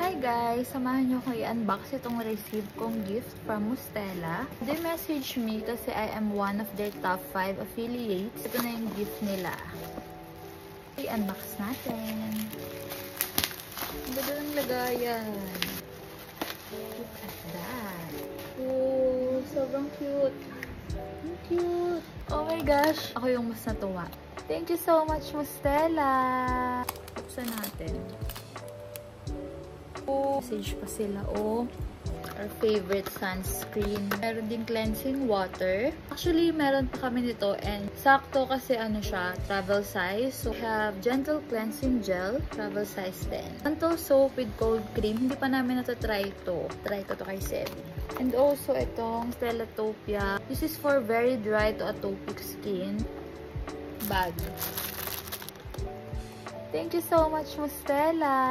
Hi guys! Samahan nyo ko i-unbox itong receive kong gift from Mustela. They message me kasi I am one of their top 5 affiliates. Ito na yung gift nila. I-unbox natin. Ang ganda ng lagayan. Look at that. Oh, sobrang cute. Ang cute. Oh my gosh! Ako yung mas natuwa. Thank you so much, Mustela! Buksan natin. Message pa sila, our favorite sunscreen. Meron din cleansing water. Actually, meron pa kami nito and sakto kasi ano siya, travel size. So, we have gentle cleansing gel, travel size din. Gentle soap with cold cream. Hindi pa namin natatry ito. Try ko to kay Sebi. And also, itong Stellatopia. This is for very dry to atopic skin. Bag. Thank you so much, Mustela!